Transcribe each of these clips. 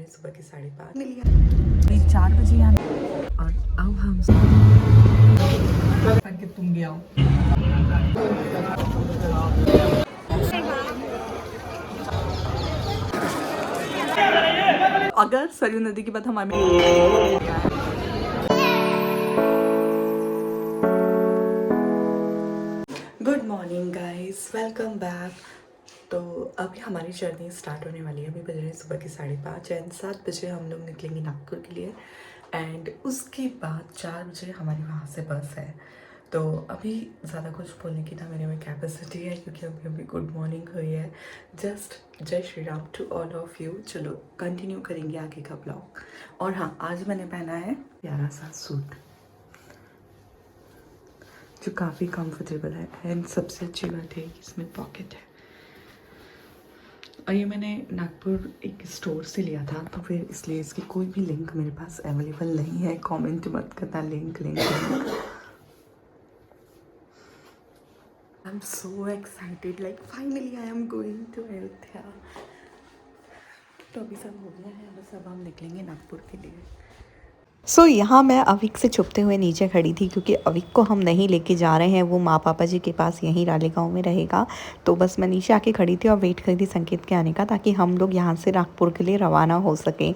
सुबह के 5:30 अभी 4 बजे यहाँ और अब हम करके तुम भी आओ। अगर सरयू नदी की बात हमारे good morning guys, welcome back. तो अभी हमारी जर्नी स्टार्ट होने वाली है। अभी बज रहे हैं सुबह के 5:30 एंड 7 बजे हम लोग निकलेंगे नागपुर के लिए एंड उसके बाद 4 बजे हमारी वहाँ से बस है। तो अभी ज़्यादा कुछ बोलने की ना मेरे में कैपेसिटी है क्योंकि अभी अभी गुड मॉर्निंग हुई है। जस्ट जय Shri Ram to all of you. चलो कंटिन्यू करेंगे आगे का ब्लॉग। और हाँ, आज मैंने पहना है प्यारा सा सूट जो काफ़ी कंफर्टेबल है एंड सबसे अच्छी बात है कि इसमें पॉकेट है। और ये मैंने नागपुर एक स्टोर से लिया था, तो फिर इसलिए इसकी कोई भी लिंक मेरे पास अवेलेबल नहीं है। कमेंट मत करना link. I am so excited, like finally I am going to Ayodhya. तो अभी सब हो गया है, बस अब हम निकलेंगे नागपुर के लिए। यहाँ मैं अविक से छुपते हुए नीचे खड़ी थी क्योंकि अविक को हम नहीं लेके जा रहे हैं, वो माँ पापा जी के पास यहीं रालेगांव में रहेगा। तो बस मैं नीचे आके खड़ी थी और वेट कर रही थी संकेत के आने का, ताकि हम लोग यहाँ से नागपुर के लिए रवाना हो सकें।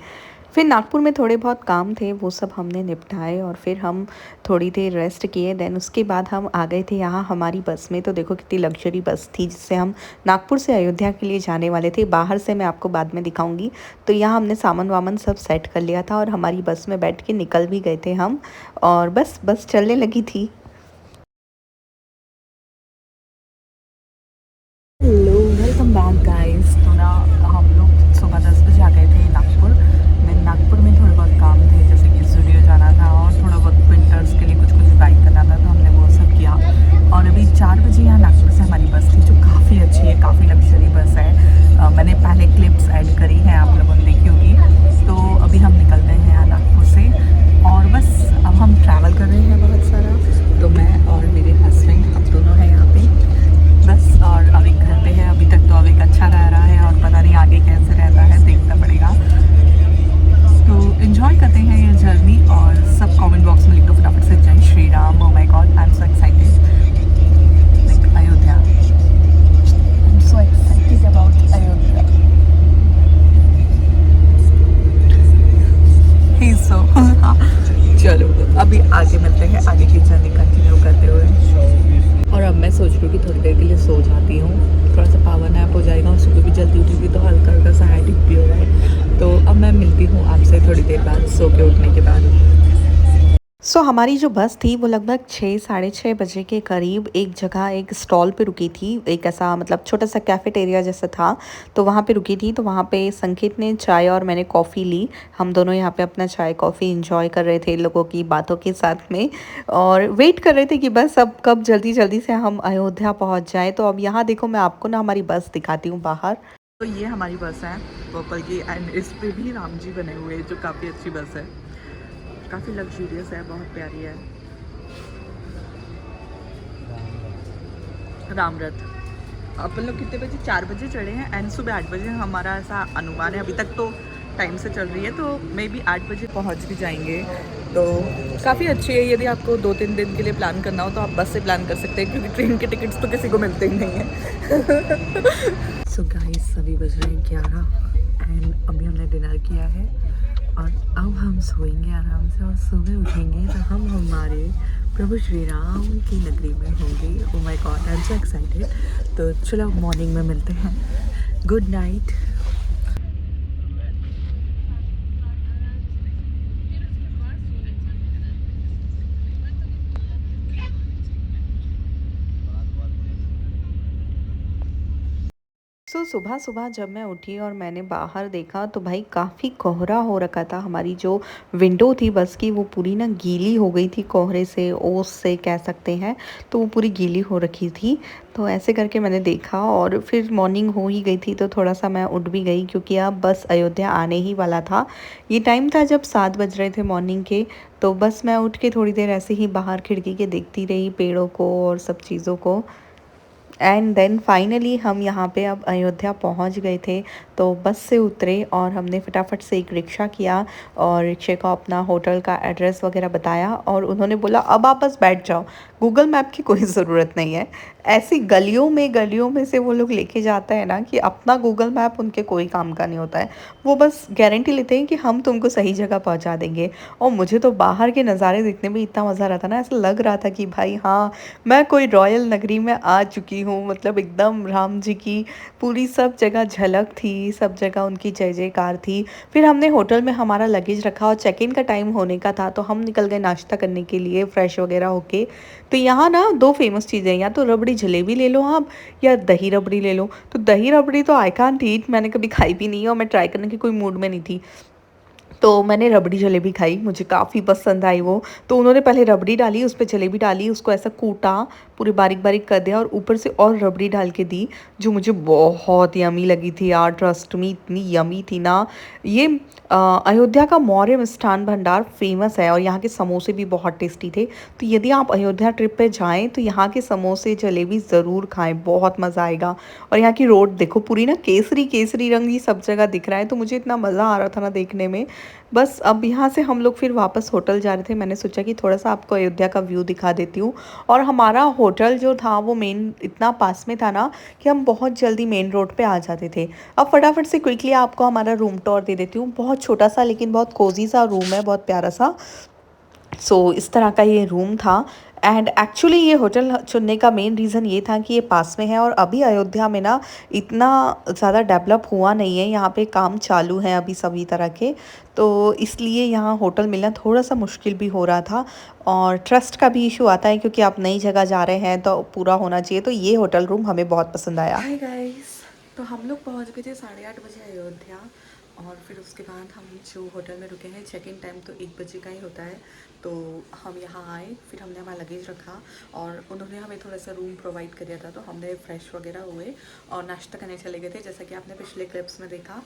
फिर नागपुर में थोड़े बहुत काम थे, वो सब हमने निपटाए और फिर हम थोड़ी देर रेस्ट किए। देन उसके बाद हम आ गए थे यहाँ हमारी बस में। तो देखो कितनी लग्जरी बस थी जिससे हम नागपुर से अयोध्या के लिए जाने वाले थे। बाहर से मैं आपको बाद में दिखाऊंगी। तो यहाँ हमने सामान वामान सब सेट कर लिया था और हमारी बस में बैठ के निकल भी गए थे हम, और बस चलने लगी थी। Hello, welcome back guys. तो ना हम लोग सुबह 10 बजे आ गए थे नागपुर। नागपुर में थोड़े बहुत काम थे, जैसे कि स्टूडियो जाना था और थोड़ा बहुत प्रिंटर्स के लिए कुछ बाइक करना था, तो हमने वो सब किया। और अभी 4 बजे यहाँ नागपुर से हमारी बस थी, जो काफ़ी अच्छी है, काफ़ी लग्जरी बस है। मैंने पहले क्लिप्स ऐड करी हैं, आप लोगों ने देखी होगी। तो अभी हम निकलते हैं यहाँ नागपुर से और बस अब हम ट्रैवल कर रहे हैं बहुत सारा। तो मैं और मेरे हस्बैंड, हम दोनों हैं यहाँ पे बस। और अविक घर पे है अभी तक, तो अविक अच्छा रह रहा है और पता नहीं आगे कैसे रहता है, देखना पड़ेगा। तो एंजॉय करते हैं ये जर्नी और सब कमेंट बॉक्स में लिख दो फटाफट से Jai Shri Ram. Oh my god, I am so excited, like Ayodhya. I am so excited about Ayodhya. ही सो चलो अभी आगे मिलते हैं, आगे की जर्नी कंटिन्यू करते हुए। और अब मैं सोच रही हूँ कि थोड़ी देर के लिए सो जाती हूँ, थोड़ा सा पावर नैप हो जाएगा और सुबह भी जल्दी उठेगी तो हल्का हल्का सा हेडेक भी हो रहा है। तो अब मैं मिलती हूँ आपसे थोड़ी देर बाद, सो के उठने के बाद। हमारी जो बस थी वो लगभग 6 साढ़े 6 बजे के करीब एक जगह एक स्टॉल पे रुकी थी। एक ऐसा मतलब छोटा सा कैफेटेरिया जैसा था, तो वहाँ पे रुकी थी। तो वहाँ पे संकेत ने चाय और मैंने कॉफ़ी ली। हम दोनों यहाँ पे अपना चाय कॉफ़ी इंजॉय कर रहे थे लोगों की बातों के साथ में, और वेट कर रहे थे कि बस अब कब जल्दी जल्दी से हम अयोध्या पहुँच जाए। तो अब यहाँ देखो, मैं आपको ना हमारी बस दिखाती हूँ बाहर। तो ये हमारी बस है पर्पल की एंड इस पे भी राम जी बने हुए हैं, जो काफ़ी अच्छी बस है, काफ़ी लग्जूरियस है, बहुत प्यारी है। राम रथ। अपन लोग कितने बजे, 4 बजे चढ़े हैं एंड सुबह 8 बजे हमारा ऐसा अनुमान है। अभी तक तो टाइम से चल रही है, तो मे बी 8 बजे पहुंच भी जाएंगे। तो काफ़ी अच्छी है। यदि आपको 2-3 दिन के लिए प्लान करना हो तो आप बस से प्लान कर सकते हैं, क्योंकि ट्रेन के टिकट्स तो किसी को मिलते ही नहीं है। सो गाइस, अभी बज रहे हैं 11 एंड अभी हमने डिनर किया है और अब हम सोएंगे आराम से और सुबह उठेंगे तो हम हमारे प्रभु श्री राम की नगरी में होंगे। ओह my god, I am so excited. तो चलो मॉर्निंग में मिलते हैं। Good night. सुबह सुबह जब मैं उठी और मैंने बाहर देखा तो भाई काफ़ी कोहरा हो रखा था। हमारी जो विंडो थी बस की, वो पूरी ना गीली हो गई थी, कोहरे से, ओस से कह सकते हैं। तो वो पूरी गीली हो रखी थी। तो ऐसे करके मैंने देखा और फिर मॉर्निंग हो ही गई थी, तो थोड़ा सा मैं उठ भी गई क्योंकि अब बस अयोध्या आने ही वाला था। ये टाइम था जब 7 बज रहे थे मॉर्निंग के। तो बस मैं उठ के थोड़ी देर ऐसे ही बाहर खिड़की के देखती रही पेड़ों को और सब चीज़ों को। एंड देन फाइनली हम यहाँ पे अब अयोध्या पहुँच गए थे। तो बस से उतरे और हमने फटाफट से एक रिक्शा किया और रिक्शे को अपना होटल का एड्रेस वगैरह बताया और उन्होंने बोला अब आप बस बैठ जाओ, गूगल मैप की कोई ज़रूरत नहीं है। ऐसी गलियों में से वो लोग लेके जाते हैं ना कि अपना गूगल मैप उनके कोई काम का नहीं होता है। वो बस गारंटी लेते हैं कि हम तुमको सही जगह पहुंचा देंगे। और मुझे तो बाहर के नज़ारे देखने में इतना मज़ा आ रहा था ना, ऐसा लग रहा था कि भाई हाँ, मैं कोई रॉयल नगरी में आ चुकी हूँ। मतलब एकदम राम जी की पूरी सब जगह झलक थी, सब जगह उनकी जय जयकार थी। फिर हमने होटल में हमारा लगेज रखा और चेक इन का टाइम होने का था, तो हम निकल गए नाश्ता करने के लिए फ्रेश वगैरह होके। तो यहाँ ना दो फेमस चीज़ें हैं, या तो रबड़ी जलेबी ले लो आप, या दही रबड़ी ले लो। तो दही रबड़ी तो आई कांट ईट, मैंने कभी खाई भी नहीं है और मैं ट्राई करने की कोई मूड में नहीं थी। तो मैंने रबड़ी जलेबी खाई, मुझे काफ़ी पसंद आई वो। तो उन्होंने पहले रबड़ी डाली, उस पे जलेबी डाली, उसको ऐसा कूटा, पूरी बारीक बारीक कर दिया और ऊपर से और रबड़ी डाल के दी, जो मुझे बहुत यमी लगी थी यार। ट्रस्ट मी, इतनी यमी थी ना। ये अयोध्या का मौर्य मिष्ठान भंडार फेमस है और यहाँ के समोसे भी बहुत टेस्टी थे। तो यदि आप अयोध्या ट्रिप पे जाएं तो यहाँ के समोसे जलेबी ज़रूर खाएं, बहुत मज़ा आएगा। और यहाँ की रोड देखो, पूरी ना केसरी केसरी रंग ही सब जगह दिख रहा है, तो मुझे इतना मज़ा आ रहा था ना देखने में। बस अब यहाँ से हम लोग फिर वापस होटल जा रहे थे। मैंने सोचा कि थोड़ा सा आपको अयोध्या का व्यू दिखा देती हूँ। और हमारा होटल जो था वो मेन इतना पास में था ना कि हम बहुत जल्दी मेन रोड पे आ जाते थे। अब फटाफट से क्विकली आपको हमारा रूम टूर दे देती हूँ। बहुत छोटा सा लेकिन बहुत कोजी सा रूम है, बहुत प्यारा सा। इस तरह का ये रूम था। एंड एक्चुअली ये होटल चुनने का मेन रीज़न ये था कि ये पास में है और अभी अयोध्या में ना इतना ज़्यादा डेवलप हुआ नहीं है, यहाँ पे काम चालू है अभी सभी तरह के। तो इसलिए यहाँ होटल मिलना थोड़ा सा मुश्किल भी हो रहा था और ट्रस्ट का भी इशू आता है, क्योंकि आप नई जगह जा रहे हैं तो पूरा होना चाहिए। तो ये होटल रूम हमें बहुत पसंद आया। हाय गाइस, तो हम लोग पहुँच गए थे 8:30 बजे अयोध्या। और फिर उसके बाद हम जो होटल में रुके हैं, चेक इन टाइम तो 1 बजे का ही होता है। तो हम यहाँ आए, फिर हमने हमारा लगेज रखा और उन्होंने हमें थोड़ा सा रूम प्रोवाइड कर दिया था। तो हमने फ्रेश वगैरह हुए और नाश्ता करने चले गए थे, जैसा कि आपने पिछले क्लिप्स में देखा।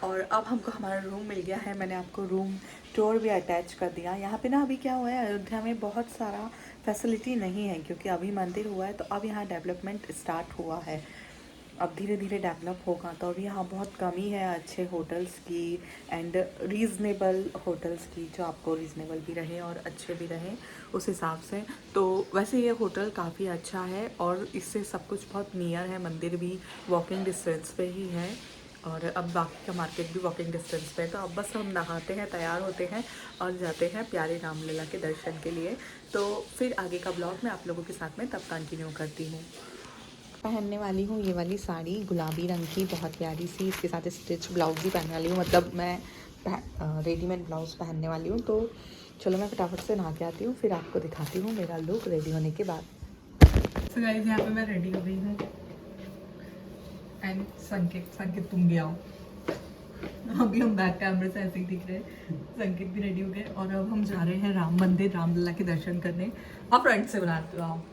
और अब हमको हमारा रूम मिल गया है, मैंने आपको रूम टूर भी अटैच कर दिया। यहाँ पे ना अभी क्या हुआ है, अयोध्या में बहुत सारा फैसिलिटी नहीं है, क्योंकि अभी मंदिर हुआ है। तो अब यहाँ डेवलपमेंट स्टार्ट हुआ है, अब धीरे धीरे डेवलप होगा। तो अभी यहाँ बहुत कमी है अच्छे होटल्स की एंड रीज़नेबल होटल्स की, जो आपको रीज़नेबल भी रहे और अच्छे भी रहे उस हिसाब से। तो वैसे ये होटल काफ़ी अच्छा है और इससे सब कुछ बहुत नियर है, मंदिर भी वॉकिंग डिस्टेंस पे ही है और अब बाकी का मार्केट भी वॉकिंग डिस्टेंस पे है। तो अब बस हम नहाते हैं, तैयार होते हैं और जाते हैं प्यारे रामलीला के दर्शन के लिए। तो फिर आगे का ब्लॉग मैं आप लोगों के साथ में तब कंटिन्यू करती हूँ। पहनने वाली हूँ ये वाली साड़ी गुलाबी रंग की, बहुत प्यारी सी। इसके साथ स्टिच ब्लाउज भी पहनने वाली हूँ, मतलब मैं रेडीमेड ब्लाउज पहनने वाली हूँ। तो चलो मैं फटाफट से नहा के आती हूँ, फिर आपको दिखाती हूँ मेरा लुक रेडी होने के बाद। तो गाइस यहाँ पे मैं रेडी हो गई हूँ एंड संकेत तुम भी आओ। अभी हम बैक कैमरे से ऐसे ही दिख रहे हैं। संकेत भी रेडी हो गए और अब हम जा रहे हैं राम मंदिर, रामलला के दर्शन करने। अब फ्रंट से बनाते हो आप।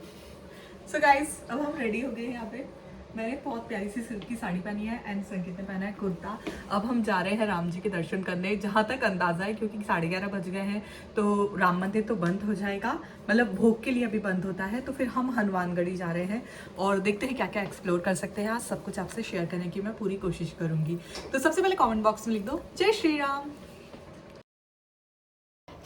सो गाइस, अब हम रेडी हो गए हैं। यहाँ पे मैंने बहुत प्यारी सी सिल्क की साड़ी पहनी है एंड संकेत ने पहना है कुर्ता। अब हम जा रहे हैं राम जी के दर्शन करने। जहाँ तक अंदाज़ा है, क्योंकि 11:30 बज गए हैं, तो राम मंदिर तो बंद हो जाएगा, मतलब भोग के लिए अभी बंद होता है। तो फिर हम हनुमानगढ़ी जा रहे हैं और देखते हैं क्या क्या एक्सप्लोर कर सकते हैं। आज सब कुछ आपसे शेयर करने की मैं पूरी कोशिश करूँगी। तो सबसे पहले कॉमेंट बॉक्स में लिख दो जय श्री राम।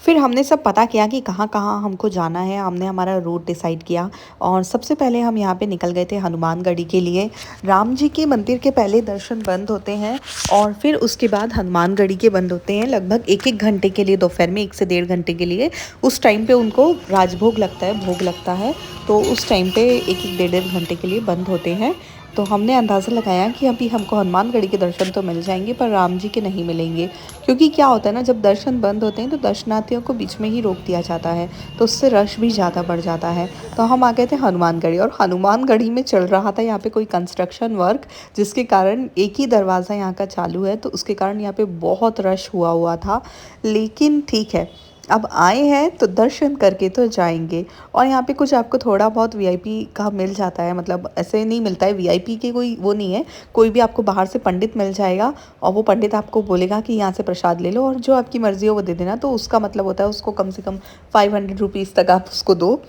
फिर हमने सब पता किया कि कहाँ कहाँ हमको जाना है, हमने हमारा रूट डिसाइड किया और सबसे पहले हम यहाँ पे निकल गए थे हनुमानगढ़ी के लिए। राम जी के मंदिर के पहले दर्शन बंद होते हैं और फिर उसके बाद हनुमानगढ़ी के बंद होते हैं, लगभग 1-1 घंटे के लिए, दोपहर में 1 से 1.5 घंटे के लिए। उस टाइम पे उनको राजभोग लगता है, भोग लगता है, तो उस टाइम पे 1-1 1.5 घंटे के लिए बंद होते हैं। तो हमने अंदाज़ा लगाया कि अभी हमको हनुमानगढ़ी के दर्शन तो मिल जाएंगे पर राम जी के नहीं मिलेंगे, क्योंकि क्या होता है ना, जब दर्शन बंद होते हैं तो दर्शनार्थियों को बीच में ही रोक दिया जाता है, तो उससे रश भी ज़्यादा बढ़ जाता है। तो हम आ गए थे हनुमानगढ़ी और हनुमानगढ़ी में चल रहा था यहाँ पे कोई कंस्ट्रक्शन वर्क, जिसके कारण एक ही दरवाज़ा यहाँ का चालू है, तो उसके कारण यहाँ पे बहुत रश हुआ था। लेकिन ठीक है, अब आए हैं तो दर्शन करके तो जाएंगे। और यहाँ पे कुछ आपको थोड़ा बहुत वीआईपी का मिल जाता है, मतलब ऐसे नहीं मिलता है वीआईपी के, कोई वो नहीं है, कोई भी आपको बाहर से पंडित मिल जाएगा और वो पंडित आपको बोलेगा कि यहाँ से प्रसाद ले लो और जो आपकी मर्ज़ी हो वो दे देना। तो उसका मतलब होता है उसको कम से कम 500 रुपीज़ तक आप उसको दो,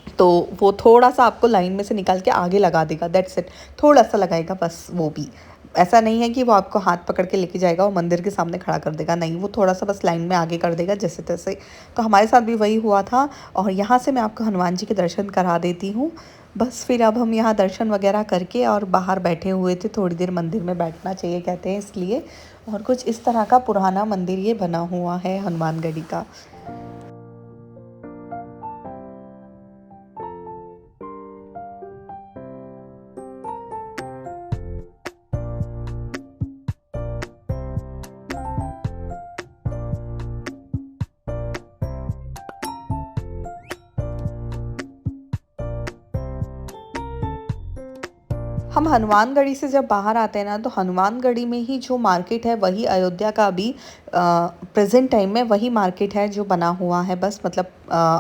तो वो थोड़ा सा आपको लाइन में से निकाल के आगे लगा देगा, दैट्स इट। थोड़ा सा लगाएगा बस, वो भी ऐसा नहीं है कि वो आपको हाथ पकड़ के लेके जाएगा और मंदिर के सामने खड़ा कर देगा, नहीं, वो थोड़ा सा बस लाइन में आगे कर देगा जैसे तैसे। तो हमारे साथ भी वही हुआ था। और यहाँ से मैं आपको हनुमान जी के दर्शन करा देती हूँ। बस फिर अब हम यहाँ दर्शन वगैरह करके और बाहर बैठे हुए थे, थोड़ी देर मंदिर में बैठना चाहिए कहते हैं इसलिए। और कुछ इस तरह का पुराना मंदिर ये बना हुआ है हनुमानगढ़ी का। हम हनुमानगढ़ी से जब बाहर आते हैं ना, तो हनुमानगढ़ी में ही जो मार्केट है वही अयोध्या का अभी प्रेजेंट टाइम में वही मार्केट है जो बना हुआ है। बस मतलब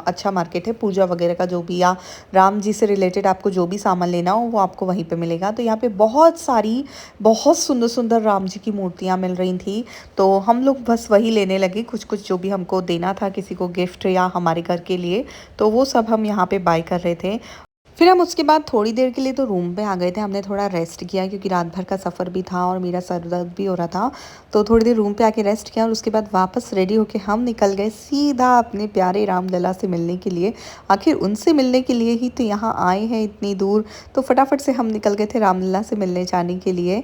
अच्छा मार्केट है, पूजा वगैरह का जो भी, या राम जी से रिलेटेड आपको जो भी सामान लेना हो वो आपको वहीं पे मिलेगा। तो यहाँ पे बहुत सारी बहुत सुंदर सुंदर राम जी की मूर्तियाँ मिल रही थी। तो हम लोग बस वही लेने लगे, कुछ कुछ जो भी हमको देना था किसी को गिफ्ट या हमारे घर के लिए, तो वो सब हम यहाँ पे बाय कर रहे थे। फिर हम उसके बाद थोड़ी देर के लिए तो रूम पे आ गए थे, हमने थोड़ा रेस्ट किया क्योंकि रात भर का सफ़र भी था और मेरा सर दर्द भी हो रहा था। तो थोड़ी देर रूम पे आके रेस्ट किया और उसके बाद वापस रेडी होके हम निकल गए सीधा अपने प्यारे रामलला से मिलने के लिए। आखिर उनसे मिलने के लिए ही तो यहाँ आए हैं इतनी दूर, तो फटाफट से हम निकल गए थे रामलला से मिलने जाने के लिए।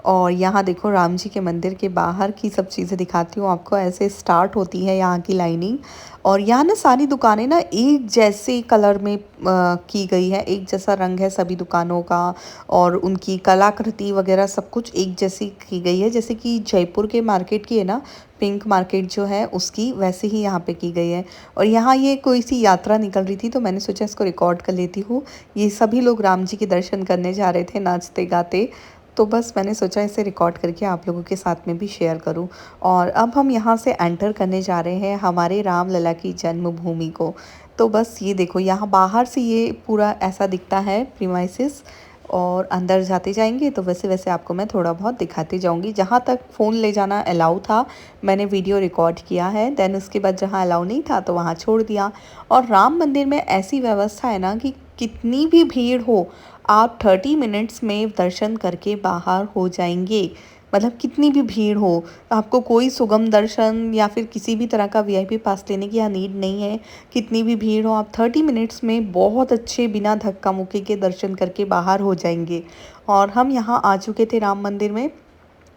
और यहाँ देखो राम जी के मंदिर के बाहर की सब चीज़ें दिखाती हूँ आपको, ऐसे स्टार्ट होती है यहाँ की लाइनिंग। और यहाँ ना सारी दुकानें ना एक जैसे कलर में की गई है, एक जैसा रंग है सभी दुकानों का। और उनकी कलाकृति वगैरह सब कुछ एक जैसी की गई है, जैसे कि जयपुर के मार्केट की है ना, पिंक मार्केट जो है उसकी, वैसे ही यहाँ पे की गई है। और यहाँ ये कोई सी यात्रा निकल रही थी तो मैंने सोचा इसको रिकॉर्ड कर लेती हूँ। ये सभी लोग राम जी के दर्शन करने जा रहे थे नाचते गाते, तो बस मैंने सोचा इसे रिकॉर्ड करके आप लोगों के साथ में भी शेयर करूं। और अब हम यहाँ से एंटर करने जा रहे हैं हमारे रामलला की जन्मभूमि को। तो बस ये देखो, यहाँ बाहर से ये पूरा ऐसा दिखता है प्रीमाइसेस, और अंदर जाते जाएंगे तो वैसे वैसे आपको मैं थोड़ा बहुत दिखाती जाऊंगी। जहाँ तक फ़ोन ले जाना अलाउ था मैंने वीडियो रिकॉर्ड किया है, देन उसके बाद जहाँ अलाउ नहीं था तो वहाँ छोड़ दिया। और राम मंदिर में ऐसी व्यवस्था है ना कि कितनी भी भीड़ हो, आप 30 मिनट्स में दर्शन करके बाहर हो जाएंगे। मतलब कितनी भी भीड़ हो, आपको कोई सुगम दर्शन या फिर किसी भी तरह का वीआईपी पास लेने की यहाँ नीड नहीं है। कितनी भी भीड़ हो, आप 30 मिनट्स में बहुत अच्छे बिना धक्का मुक्की के दर्शन करके बाहर हो जाएंगे। और हम यहाँ आ चुके थे राम मंदिर में,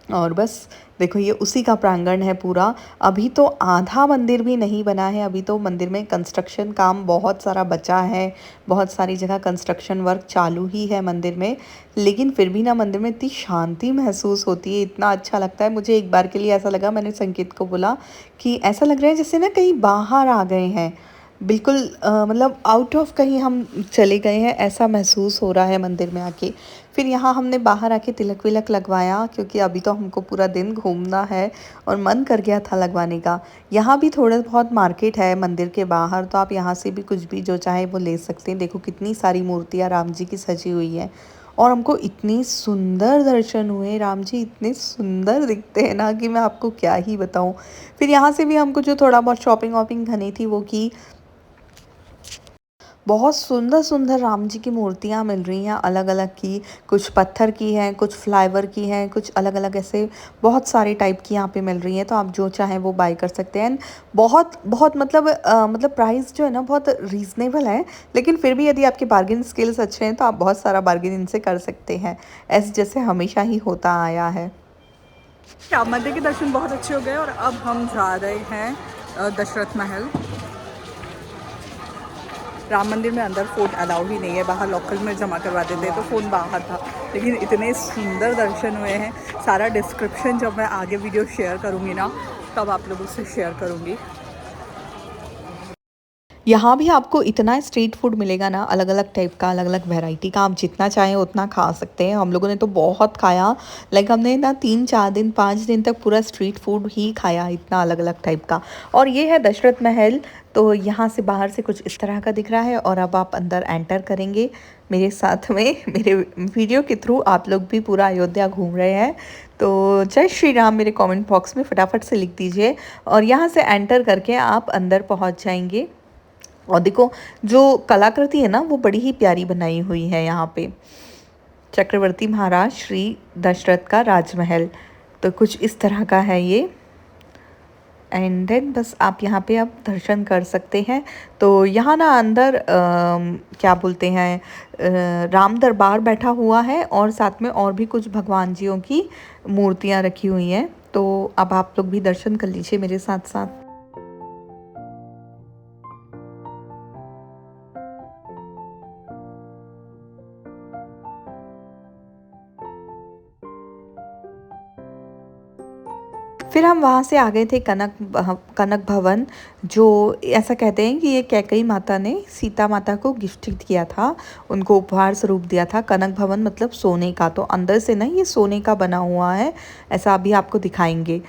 और बस देखो ये उसी का प्रांगण है पूरा। अभी तो आधा मंदिर भी नहीं बना है, अभी तो मंदिर में कंस्ट्रक्शन काम बहुत सारा बचा है, बहुत सारी जगह कंस्ट्रक्शन वर्क चालू ही है मंदिर में। लेकिन फिर भी ना मंदिर में इतनी शांति महसूस होती है, इतना अच्छा लगता है। मुझे एक बार के लिए ऐसा लगा, मैंने संकेत को बोला कि ऐसा लग रहा है जैसे ना कहीं बाहर आ गए हैं, बिल्कुल मतलब आउट ऑफ कहीं हम चले गए हैं, ऐसा महसूस हो रहा है मंदिर में आके। फिर यहाँ हमने बाहर आके तिलक विलक लगवाया क्योंकि अभी तो हमको पूरा दिन घूमना है और मन कर गया था लगवाने का। यहाँ भी थोड़ा बहुत मार्केट है मंदिर के बाहर, तो आप यहाँ से भी कुछ भी जो चाहे वो ले सकते हैं। देखो कितनी सारी मूर्तियाँ राम जी की सजी हुई हैं, और हमको इतनी सुंदर दर्शन हुए। राम जी इतने सुंदर दिखते हैं ना कि मैं आपको क्या ही बताऊँ। फिर यहाँ से भी हमको जो थोड़ा बहुत शॉपिंग वॉपिंग करनी थी वो की। बहुत सुंदर सुंदर राम जी की मूर्तियाँ मिल रही हैं अलग अलग की, कुछ पत्थर की हैं, कुछ फ्लाइवर की हैं, कुछ अलग अलग ऐसे बहुत सारे टाइप की यहाँ पे मिल रही हैं। तो आप जो चाहें वो बाय कर सकते हैं। बहुत बहुत मतलब प्राइस जो है ना बहुत रीज़नेबल है, लेकिन फिर भी यदि आपके बार्गेन स्किल्स अच्छे हैं तो आप बहुत सारा बार्गेन इनसे कर सकते हैं, ऐसे जैसे हमेशा ही होता आया है। राम मंदिर के दर्शन बहुत अच्छे हो गए और अब हम जा रहे हैं दशरथ महल। राम मंदिर में अंदर फ़ोन अलाउ ही नहीं है, बाहर लॉकर में जमा करवा देते हैं, तो फ़ोन बाहर था। लेकिन इतने सुंदर दर्शन हुए हैं, सारा डिस्क्रिप्शन जब मैं आगे वीडियो शेयर करूँगी ना तब आप लोगों से शेयर करूँगी। यहाँ भी आपको इतना स्ट्रीट फूड मिलेगा ना, अलग अलग टाइप का, अलग अलग वैरायटी का, आप जितना चाहें उतना खा सकते हैं। हम लोगों ने तो बहुत खाया, लाइक हमने ना 3 4 दिन 5 दिन तक पूरा स्ट्रीट फूड ही खाया, इतना अलग अलग टाइप का। और ये है दशरथ महल, तो यहाँ से बाहर से कुछ इस तरह का दिख रहा है। और अब आप अंदर एंटर करेंगे मेरे साथ में, मेरे वीडियो के थ्रू आप लोग भी पूरा अयोध्या घूम रहे हैं। तो जय श्री राम मेरे कमेंट बॉक्स में फटाफट से लिख दीजिए, और यहाँ से एंटर करके आप अंदर पहुँच जाएंगे। और देखो जो कलाकृति है ना वो बड़ी ही प्यारी बनाई हुई है यहाँ पे। चक्रवर्ती महाराज श्री दशरथ का राजमहल, तो कुछ इस तरह का है ये। एंड देन बस आप यहाँ पे अब दर्शन कर सकते हैं। तो यहाँ ना अंदर क्या बोलते हैं, राम दरबार बैठा हुआ है और साथ में और भी कुछ भगवान जियों की मूर्तियाँ रखी हुई हैं। तो अब आप लोग भी दर्शन कर लीजिए मेरे साथ साथ। फिर हम वहाँ से आ गए थे कनक भवन, जो ऐसा कहते हैं कि ये कैकई माता ने सीता माता को गिफ्ट किया था, उनको उपहार स्वरूप दिया था। कनक भवन मतलब सोने का, तो अंदर से ना ये सोने का बना हुआ है, ऐसा अभी आपको दिखाएंगे।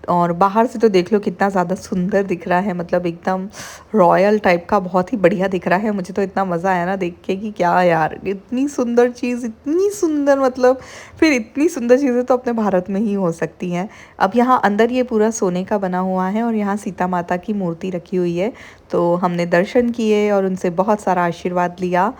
और बाहर से तो देख लो कितना ज़्यादा सुंदर दिख रहा है, मतलब एकदम रॉयल टाइप का, बहुत ही बढ़िया दिख रहा है। मुझे तो इतना मज़ा आया ना देख के कि क्या यार, इतनी सुंदर चीज़, इतनी सुंदर, मतलब फिर इतनी सुंदर चीज़ें तो अपने भारत में ही हो सकती हैं। अब यहाँ अंदर ये पूरा सोने का बना हुआ है और यहाँ सीता माता की मूर्ति रखी हुई है। तो हमने दर्शन किए और उनसे बहुत सारा आशीर्वाद लिया।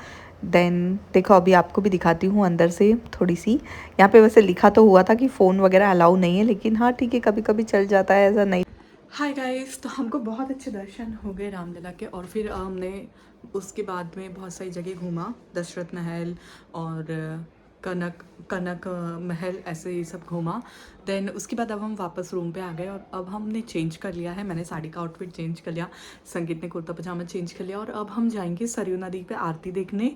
देन देखो अभी आपको भी दिखाती हूँ अंदर से थोड़ी सी। यहाँ पे वैसे लिखा तो हुआ था कि फ़ोन वगैरह अलाउ नहीं है, लेकिन हाँ ठीक है, कभी कभी चल जाता है, ऐसा नहीं। हाय गाइस, तो हमको बहुत अच्छे दर्शन हो गए रामलला के। और फिर हमने उसके बाद में बहुत सारी जगह घूमा, दशरथ महल और कनक कनक महल, ऐसे ये सब घूमा। देन उसके बाद अब हम वापस रूम पे आ गए और अब हमने चेंज कर लिया है। मैंने साड़ी का आउटफिट चेंज कर लिया, संगीत ने कुर्ता पजामा चेंज कर लिया और अब हम जाएंगे सरयू नदी पे आरती देखने।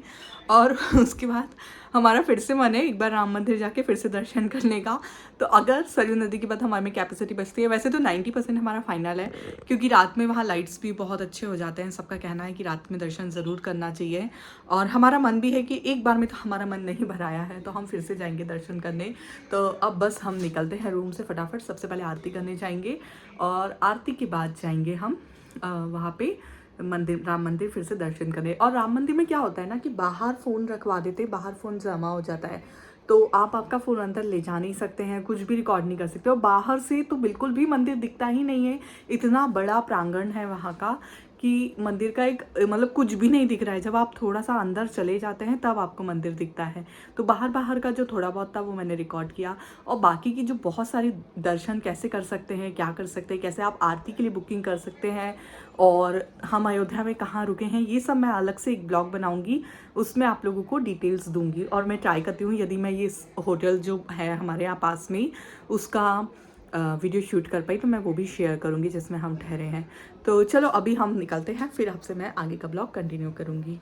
और उसके बाद हमारा फिर से मन है एक बार राम मंदिर जाके फिर से दर्शन करने का। तो अगर सरयू नदी के बाद हमारे में कैपेसिटी बचती है, वैसे तो 90% हमारा फाइनल है, क्योंकि रात में वहाँ लाइट्स भी बहुत अच्छे हो जाते हैं। सबका कहना है कि रात में दर्शन ज़रूर करना चाहिए और हमारा मन भी है कि एक बार में तो हमारा मन नहीं भराया है, तो हम फिर से जाएंगे दर्शन करने। तो अब बस हम निकलते हैं रूम से फटाफट। सबसे पहले आरती करने जाएंगे और आरती के बाद जाएंगे हम वहाँ पे मंदिर, राम मंदिर फिर से दर्शन करने। और राम मंदिर में क्या होता है ना कि बाहर फ़ोन रखवा देते, बाहर फ़ोन जमा हो जाता है, तो आप आपका फ़ोन अंदर ले जा नहीं सकते हैं, कुछ भी रिकॉर्ड नहीं कर सकते। और बाहर से तो बिल्कुल भी मंदिर दिखता ही नहीं है, इतना बड़ा प्रांगण है वहाँ का कि मंदिर का एक मतलब कुछ भी नहीं दिख रहा है। जब आप थोड़ा सा अंदर चले जाते हैं तब आपको मंदिर दिखता है। तो बाहर बाहर का जो थोड़ा बहुत था वो मैंने रिकॉर्ड किया। और बाकी की जो बहुत सारी दर्शन कैसे कर सकते हैं, क्या कर सकते हैं, कैसे आप आरती के लिए बुकिंग कर सकते हैं और हम अयोध्या में कहाँ रुके हैं, ये सब मैं अलग से एक ब्लॉग बनाऊंगी, उसमें आप लोगों को डिटेल्स दूंगी। और मैं ट्राई करती हूँ यदि मैं ये होटल जो है हमारे यहाँ पास में उसका वीडियो शूट कर पाई तो मैं वो भी शेयर करूँगी जिसमें हम ठहरे हैं। तो चलो अभी हम निकलते हैं, फिर आपसे मैं आगे का ब्लॉग कंटिन्यू करूँगी।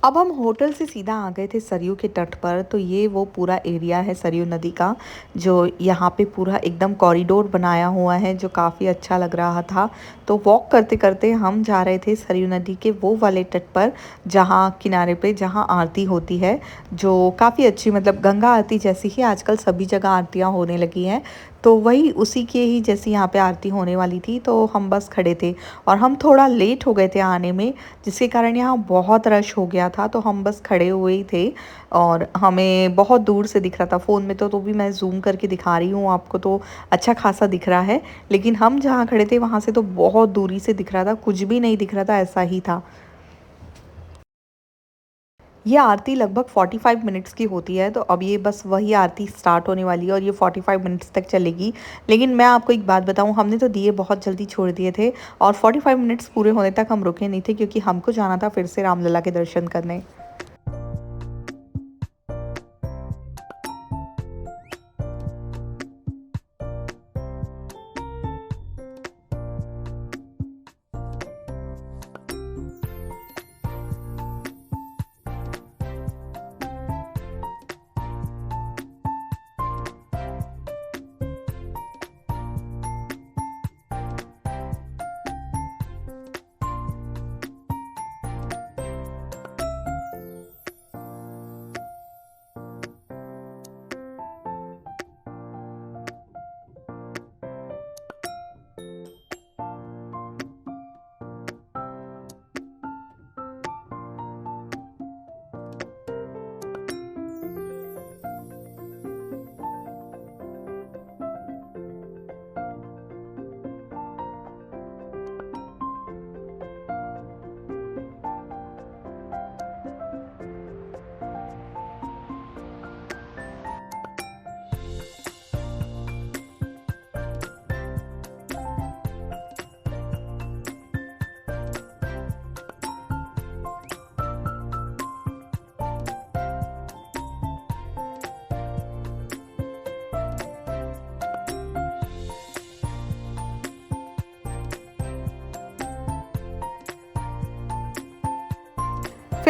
अब हम होटल से सीधा आ गए थे सरयू के तट पर। तो ये वो पूरा एरिया है सरयू नदी का, जो यहाँ पे पूरा एकदम कॉरिडोर बनाया हुआ है, जो काफ़ी अच्छा लग रहा था। तो वॉक करते करते हम जा रहे थे सरयू नदी के वो वाले तट पर जहाँ किनारे पे जहाँ आरती होती है, जो काफ़ी अच्छी, मतलब गंगा आरती जैसी ही आजकल सभी जगह आरतियाँ होने लगी हैं। तो वही उसी के ही जैसी यहाँ पे आरती होने वाली थी। तो हम बस खड़े थे और हम थोड़ा लेट हो गए थे आने में, जिसके कारण यहाँ बहुत रश हो गया था। तो हम बस खड़े हुए ही थे और हमें बहुत दूर से दिख रहा था फ़ोन में, तो भी मैं जूम करके दिखा रही हूँ आपको, तो अच्छा खासा दिख रहा है। लेकिन हम जहाँ खड़े थे वहाँ से तो बहुत दूरी से दिख रहा था, कुछ भी नहीं दिख रहा था, ऐसा ही था। ये आरती लगभग 45 मिनट्स की होती है। तो अब ये बस वही आरती स्टार्ट होने वाली है और ये 45 मिनट्स तक चलेगी। लेकिन मैं आपको एक बात बताऊं, हमने तो दिए बहुत जल्दी छोड़ दिए थे और 45 मिनट्स पूरे होने तक हम रुके नहीं थे, क्योंकि हमको जाना था फिर से रामलला के दर्शन करने।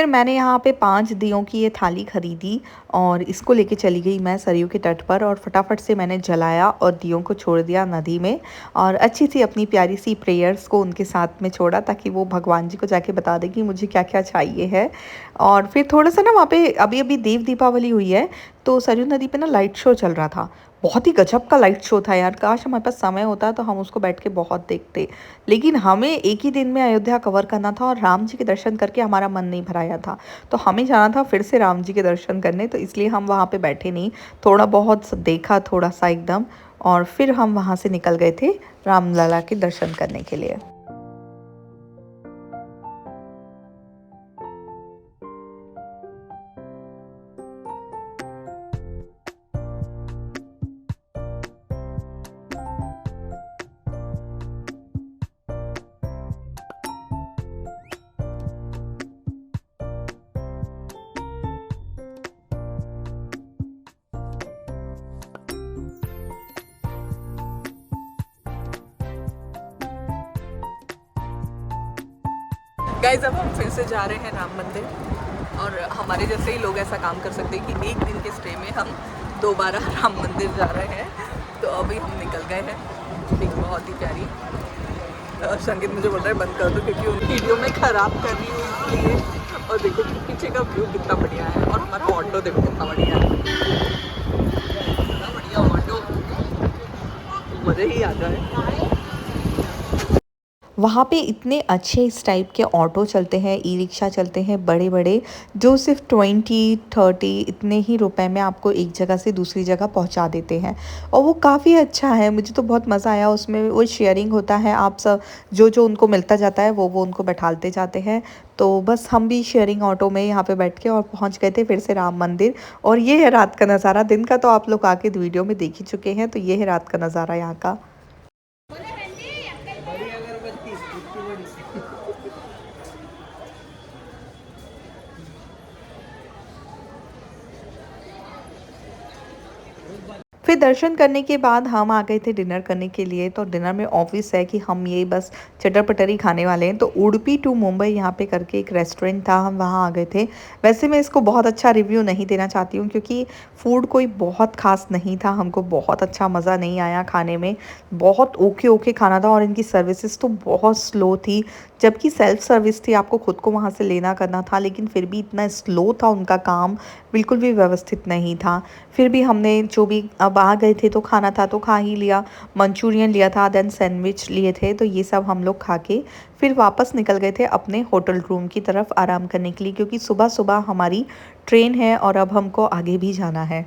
फिर मैंने यहाँ पे 5 दियों की ये थाली खरीदी और इसको लेके चली गई मैं सरयू के तट पर और फटाफट से मैंने जलाया और दियों को छोड़ दिया नदी में और अच्छी सी अपनी प्यारी सी प्रेयर्स को उनके साथ में छोड़ा ताकि वो भगवान जी को जाके बता दें कि मुझे क्या क्या चाहिए है। और फिर थोड़ा सा ना वहाँ पे अभी अभी देव दीपावली हुई है तो सरयू नदी पे ना लाइट शो चल रहा था। बहुत ही गजब का लाइट शो था यार, काश हमारे पास समय होता तो हम उसको बैठ के बहुत देखते। लेकिन हमें एक ही दिन में अयोध्या कवर करना था और राम जी के दर्शन करके हमारा मन नहीं भराया था, तो हमें जाना था फिर से राम जी के दर्शन करने, तो इसलिए हम वहाँ पे बैठे नहीं, थोड़ा बहुत देखा थोड़ा सा एकदम, और फिर हम वहाँ से निकल गए थे रामलला के दर्शन करने के लिए। गाइस अब हम फिर से जा रहे हैं राम मंदिर और हमारे जैसे ही लोग ऐसा काम कर सकते हैं कि एक दिन के स्टे में हम दोबारा राम मंदिर जा रहे हैं। तो अभी हम निकल गए हैं, एक बहुत ही प्यारी संगीत मुझे बोल रहा है बंद कर दो क्योंकि उन वीडियो में ख़राब कर रही हूँ इसलिए। और देखो पीछे का व्यू कितना बढ़िया है और हमारा ऑटो देखो कितना बढ़िया है, कितना बढ़िया ऑटो, मज़े ही आ जाए। वहाँ पे इतने अच्छे इस टाइप के ऑटो चलते हैं, ई रिक्शा चलते हैं बड़े बड़े, जो सिर्फ 20-30 इतने ही रुपए में आपको एक जगह से दूसरी जगह पहुँचा देते हैं और वो काफ़ी अच्छा है। मुझे तो बहुत मज़ा आया उसमें, वो शेयरिंग होता है, आप सब जो उनको मिलता जाता है वो उनको बैठाते जाते हैं। तो बस हम भी शेयरिंग ऑटो में यहाँ पे बैठ के और पहुँच गए थे फिर से राम मंदिर। और ये है रात का नज़ारा, दिन का तो आप लोग आके वीडियो में देख ही चुके हैं, तो ये है रात का नज़ारा यहाँ का। फिर दर्शन करने के बाद हम आ गए थे डिनर करने के लिए। तो डिनर में ऑब्वियस है कि हम ये बस चटर पटर खाने वाले हैं, तो उडुपी टू मुंबई यहाँ पे करके एक रेस्टोरेंट था, हम वहाँ आ गए थे। वैसे मैं इसको बहुत अच्छा रिव्यू नहीं देना चाहती हूँ क्योंकि फूड कोई बहुत खास नहीं था, हमको बहुत अच्छा मज़ा नहीं आया खाने में, बहुत ओके खाना था और इनकी सर्विसेज तो बहुत स्लो थी, जबकि सेल्फ सर्विस थी, आपको खुद को वहाँ से लेना करना था, लेकिन फिर भी इतना स्लो था उनका काम, बिल्कुल भी व्यवस्थित नहीं था। फिर भी हमने जो भी, अब आ गए थे तो खाना था तो खा ही लिया, मंचूरियन लिया था, देन सैंडविच लिए थे, तो ये सब हम लोग खा के फिर वापस निकल गए थे अपने होटल रूम की तरफ आराम करने के लिए, क्योंकि सुबह सुबह हमारी ट्रेन है और अब हमको आगे भी जाना है।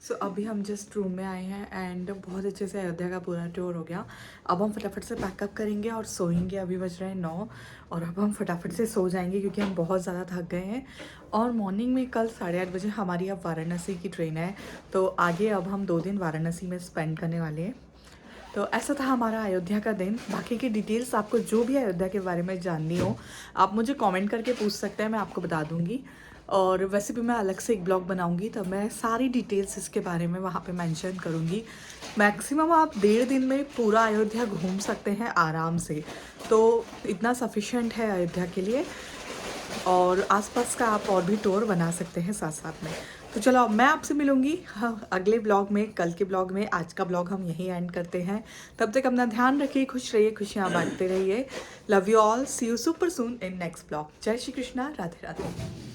सो अभी हम जस्ट रूम में आए हैं एंड बहुत अच्छे से अयोध्या का पूरा टूर हो गया। अब हम फटाफट से पैकअप करेंगे और सोएंगे। अभी बज रहे हैं 9 और अब हम फटाफट से सो जाएंगे क्योंकि हम बहुत ज़्यादा थक गए हैं। और मॉर्निंग में कल 8:30 बजे हमारी अब वाराणसी की ट्रेन है, तो आगे अब हम 2 दिन वाराणसी में स्पेंड करने वाले हैं। तो ऐसा था हमारा अयोध्या का दिन। बाकी की डिटेल्स आपको जो भी अयोध्या के बारे में जाननी हो आप मुझे कमेंट करके पूछ सकते हैं, मैं आपको बता दूंगी। और वैसे भी मैं अलग से एक ब्लॉग बनाऊंगी तब मैं सारी डिटेल्स इसके बारे में वहाँ पे मेंशन करूँगी। मैक्सिमम आप 1.5 दिन में पूरा अयोध्या घूम सकते हैं आराम से, तो इतना सफिशेंट है अयोध्या के लिए। और आसपास का आप और भी टूर बना सकते हैं साथ साथ में। तो चलो अब मैं आपसे मिलूंगी अगले ब्लॉग में, कल के ब्लॉग में। आज का ब्लॉग हम यहीं एंड करते हैं। तब तक अपना ध्यान रखिए, खुश रहिए, खुशियाँ बांटते रहिए। Love you all, see you super soon in next blog. जय श्री कृष्णा, राधे राधे।